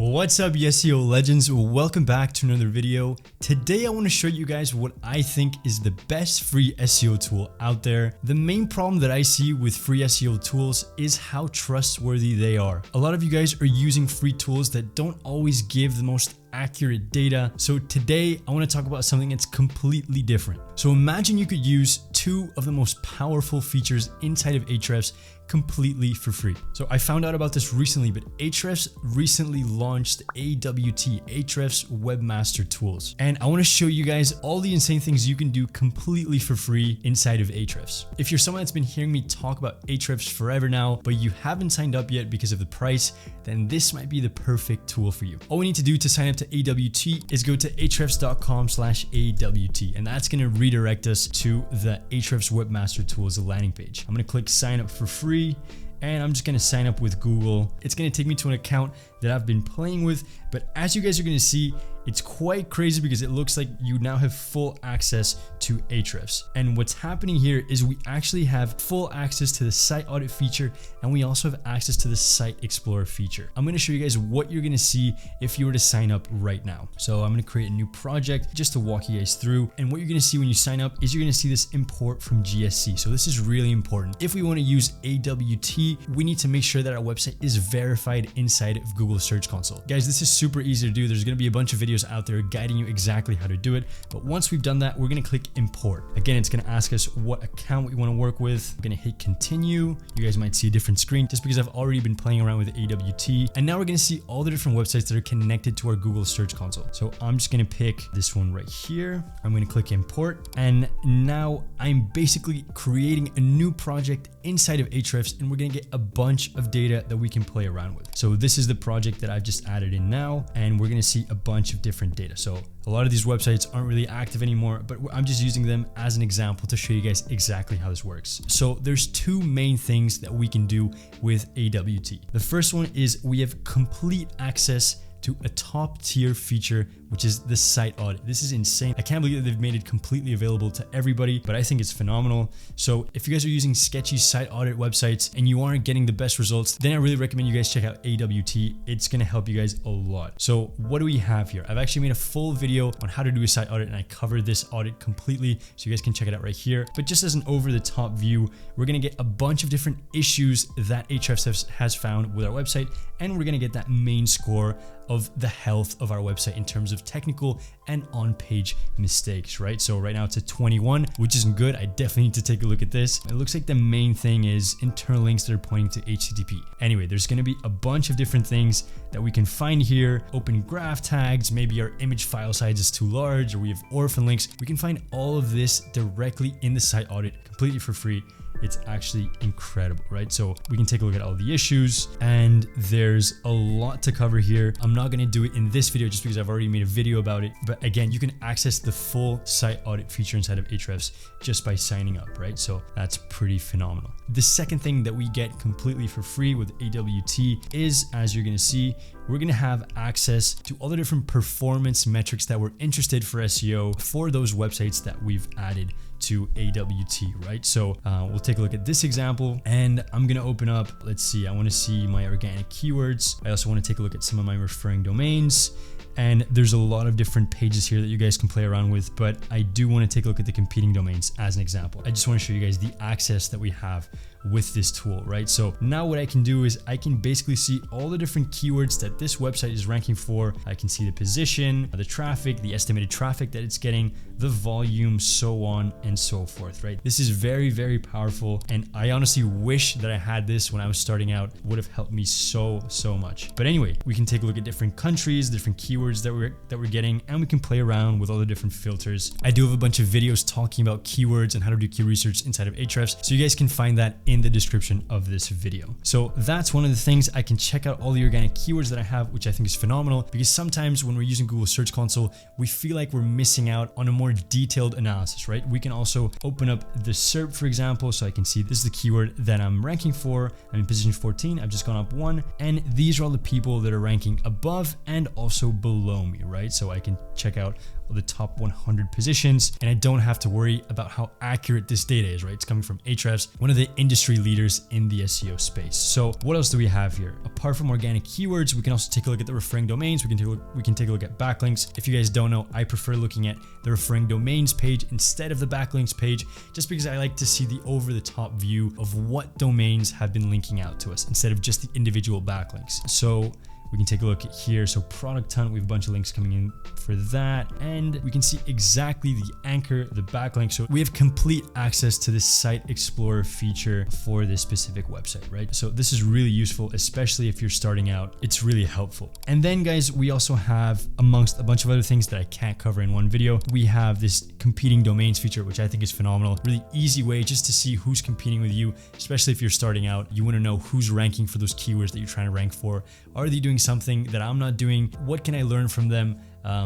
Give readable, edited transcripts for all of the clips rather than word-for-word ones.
What's up, SEO legends? Welcome back to another video. Today I want to show you guys what I think is the best free SEO tool out there. The main problem that I see with free SEO tools is how trustworthy they are. A lot of you guys are using free tools that don't always give the most accurate data. So today I want to talk about something that's completely different. So imagine you could use two of the most powerful features inside of Ahrefs completely for free. So I found out about this recently, but Ahrefs recently launched AWT, Ahrefs Webmaster tools. And I want to show you guys all the insane things you can do completely for free inside of Ahrefs. If you're someone that's been hearing me talk about Ahrefs forever now, but you haven't signed up yet because of the price, then this might be the perfect tool for you. All we need to do to sign up to AWT is go to ahrefs.com/AWT, and that's going to redirect us to the Ahrefs Webmaster tools landing page. I'm going to click sign up for free, and I'm just going to sign up with Google. It's going to take me to an account that I've been playing with, but as you guys are going to see, it's quite crazy because it looks like you now have full access to Ahrefs. And what's happening here is we actually have full access to the site audit feature, and we also have access to the site explorer feature. I'm going to show you guys what you're going to see if you were to sign up right now. So I'm going to create a new project just to walk you guys through. And what you're going to see when you sign up is you're going to see this import from GSC. So this is really important. If we want to use AWT, we need to make sure that our website is verified inside of Google Search Console. Guys, this is super easy to do. There's going to be a bunch of videos out there guiding you exactly how to do it. But once we've done that, we're going to click import. Again, it's going to ask us what account we want to work with. I'm going to hit continue. You guys might see a different screen just because I've already been playing around with AWT. And now we're going to see all the different websites that are connected to our Google Search Console. So I'm just going to pick this one right here. I'm going to click import. And now I'm basically creating a new project inside of Ahrefs, and we're going to get a bunch of data that we can play around with. So this is the project that I've just added in now, and we're going to see a bunch of different data. So a lot of these websites aren't really active anymore, but I'm just using them as an example to show you guys exactly how this works. So there's two main things that we can do with AWT. The first one is we have complete access to a top tier feature, which is the site audit. This is insane. I can't believe that they've made it completely available to everybody, but I think it's phenomenal. So if you guys are using sketchy site audit websites and you aren't getting the best results, then I really recommend you guys check out AWT. It's gonna help you guys a lot. So what do we have here? I've actually made a full video on how to do a site audit, and I covered this audit completely, so you guys can check it out right here. But just as an over-the-top view, we're gonna get a bunch of different issues that Ahrefs has found with our website, and we're gonna get that main score of the health of our website in terms of technical and on-page mistakes, right? So right now it's at 21, which isn't good. I definitely need to take a look at this. It looks like the main thing is internal links that are pointing to HTTP. Anyway, there's going to be a bunch of different things that we can find here. Open graph tags, maybe our image file size is too large, or we have orphan links. We can find all of this directly in the site audit completely for free. It's actually incredible, right? So we can take a look at all the issues, and there's a lot to cover here. I'm not going to do it in this video just because I've already made a video about it. But again, you can access the full site audit feature inside of Ahrefs just by signing up, right? So that's pretty phenomenal. The second thing that we get completely for free with AWT is, as you're going to see, we're going to have access to all the different performance metrics that we're interested for SEO for those websites that we've added to AWT, right? So we'll take a look at this example, and I'm going to open up, let's see, I want to see my organic keywords. I also want to take a look at some of my referring domains. And there's a lot of different pages here that you guys can play around with, but I do want to take a look at the competing domains as an example. I just want to show you guys the access that we have with this tool, right? So now what I can do is I can basically see all the different keywords that this website is ranking for. I can see the position, the traffic, the estimated traffic that it's getting, the volume, so on and so forth, right? This is very, very powerful. And I honestly wish that I had this when I was starting out. It would have helped me so much. But anyway, we can take a look at different countries, different keywords that we're getting, and we can play around with all the different filters. I do have a bunch of videos talking about keywords and how to do key research inside of Ahrefs, so you guys can find that in the description of this video. So that's one of the things. I can check out all the organic keywords that I have, which I think is phenomenal, because sometimes when we're using Google Search Console, we feel like we're missing out on a more detailed analysis, right? We can also open up the SERP, for example, so I can see this is the keyword that I'm ranking for. I'm in position 14, I've just gone up one, and these are all the people that are ranking above and also below me, right? So I can check out of the top 100 positions, and I don't have to worry about how accurate this data is, right? It's coming from Ahrefs, one of the industry leaders in the SEO space. So what else do we have here? Apart from organic keywords, we can also take a look at the referring domains. We can take a look at backlinks. If you guys don't know, I prefer looking at the referring domains page instead of the backlinks page, just because I like to see the over-the-top view of what domains have been linking out to us instead of just the individual backlinks. So we can take a look at here. So product hunt, we have a bunch of links coming in for that. And we can see exactly the anchor, the backlink. So we have complete access to this Site Explorer feature for this specific website, right? So this is really useful, especially if you're starting out. It's really helpful. And then guys, we also have, amongst a bunch of other things that I can't cover in one video, we have this competing domains feature, which I think is phenomenal. Really easy way just to see who's competing with you, especially if you're starting out. You want to know who's ranking for those keywords that you're trying to rank for. Are they doing something that I'm not doing? What can I learn from them?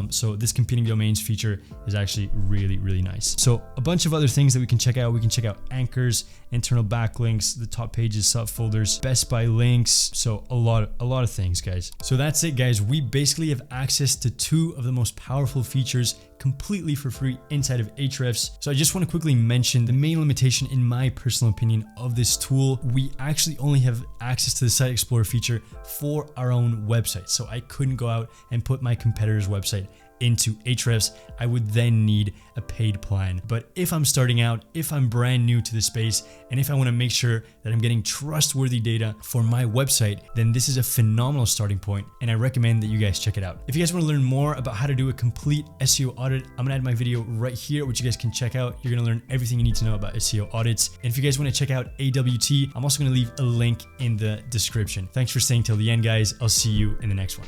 So this competing domains feature is actually really, really nice. So a bunch of other things that we can check out. We can check out anchors, internal backlinks, the top pages, subfolders, best by links. So a lot of things, guys. So that's it, guys. We basically have access to two of the most powerful features completely for free inside of Ahrefs. So I just want to quickly mention the main limitation, in my personal opinion, of this tool. We actually only have access to the Site Explorer feature for our own website. So I couldn't go out and put my competitor's website into Ahrefs. I would then need a paid plan. But if I'm starting out, if I'm brand new to the space, and if I want to make sure that I'm getting trustworthy data for my website, then this is a phenomenal starting point, and I recommend that you guys check it out. If you guys want to learn more about how to do a complete SEO audit, I'm gonna add my video right here, which you guys can check out. You're gonna learn everything you need to know about SEO audits. And if you guys want to check out AWT, I'm also gonna leave a link in the description. Thanks for staying till the end, guys. I'll see you in the next one.